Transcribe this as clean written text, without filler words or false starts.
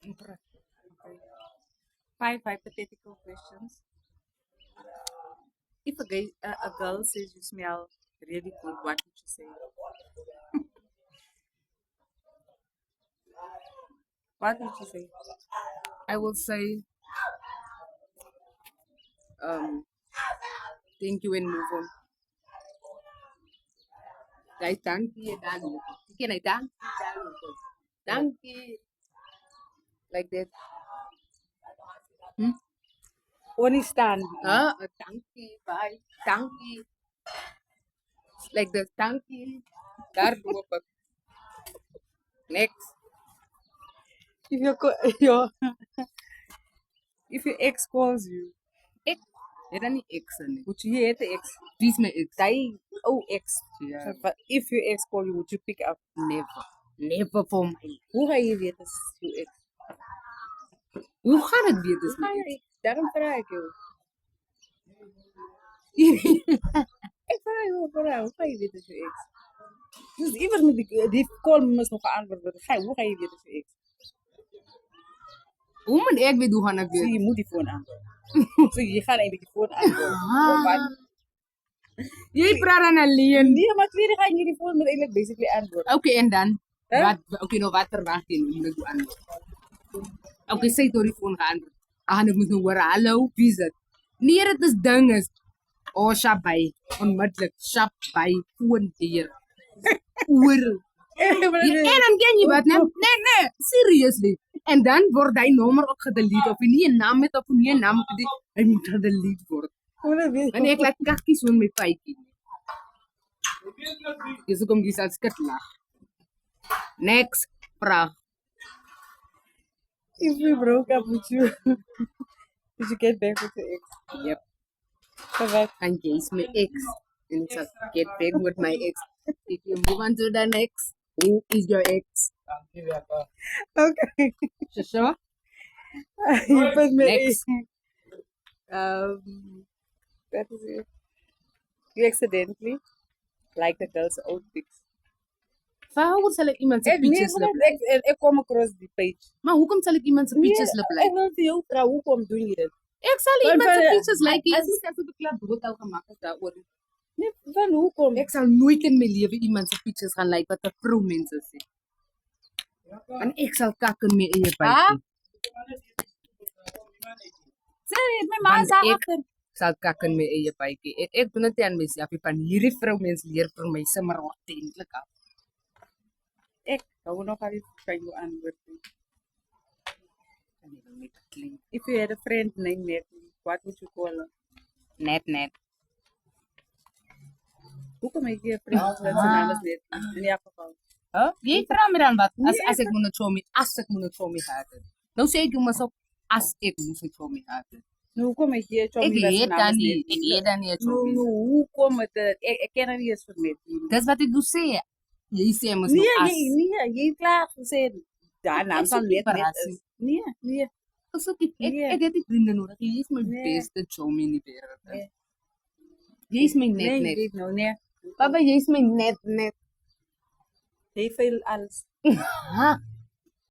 Okay. 5 hypothetical questions. If a girl says you smell really good, what would you say? What would you say? I will say um thank you and move on. Guys, thank you, dan. Can I thank you? Thank you. Like that. Only stand. Thank you, bye. Thank you. Like the thank you. Daar doe ik. Next. If your if your ex calls you, Ek. Dit is niet X. would you hate the ex? Wie is mijn X? Die ex. Ja. But if your ex call you, would you pick up? Never. Never for me. Hoe ga je weten dat is je ex? Hoe gaat het weer dus Hoe ga met je? Daarom vraag ik jou. X? Ik vraag je vraag. Hoe ga je weten dat is je ex? Dus iemand met die call moest nog geantwoord worden. Hoe ga je weten dat is je ex? Hoe moet ik weer doen gaan ik Zie weer? je moet die phone antwoorden. So je gaat eigenlijk die phone antwoorden. Of wat? Jij praat aan alleen. Nee, maar tweede ga je die phone met eigenlijk basically antwoorden. Oké, en dan? Huh? Oké, nou wat verwacht je nu? Moet ik doen antwoord? Oké, say door die phone geantwoord. Ik moet nu horen, hallo, wie is het? Nee, het is dinges. Oh, shabai. Onmiddellijk, shabai. Phone hier. Oor. En dan ken je wat, nee? Nee, seriously. En dan wordt die nummer ook gedelete. Of je niet een naam hebt, of je niet een naam hebt, hij moet gedelete worden. En ik laat kakjes doen met pijkie. Dus ik kom die als katlaag. Next, vraag. If we broke up with you, did you get back with your ex? Yep. For what? And Jace my ex. And it's a get back with my ex. If you move on to the next, who is your ex? Okay. Shasha? You put me Next. that is it. You accidentally like the girl's outfits. Waarom zal ik iemand zijn Nee, peaches lip? want ik kom across die page. Maar hoe komt zal ik iemand zijn peaches lip Ik like? wil voor jou vragen, hoe kom doe je dat? Ik zal Maar iemand zijn van- peaches like. Je is niet even de klap dood al gemakkelijk daarover. Nee, van hoe kom? Ik zal nooit in mijn leven iemand zijn peaches gaan like wat de vrouw mensen zeggen. En ik zal kakken mee in je Ah? buik. Zeg, mijn ma is daar achter. Zal kakken mee in je buik. Ik doe het aan mezelf. Van hierdie vrou mensen leer vir my sommer ordentlik af. Ik hou nog al iets van jou antwoorden. En ik wil niet klink. If you had a friend named Natalie, what would you call her? Net. Hoe kom ik hier vriend dat zijn naam is Natalie? In jouw geval. Jy vra my dan wat as Nee, as ek moet show me gehad het. Nou sê ek jy mos ook as ek moet show me gehad het. Nu, hoe kom ik hier? Ek weet dan nie, show me. Hoe kom het? Ik ken het niet eens voor Natalie. Dis wat ek doe sê. Jy sê mos Nee, nou as. je klaar gezegd. Daar naam Is zal ook net verrassing. is. Nee. Dis ook ek Nee. ek het die vriende nodig. Jy is my Nee. beste show me in die wêreld. Nee. Jy is my Nee, je net. weet nou, nee. Papa, jy is my net. Heel veel alles. Ha?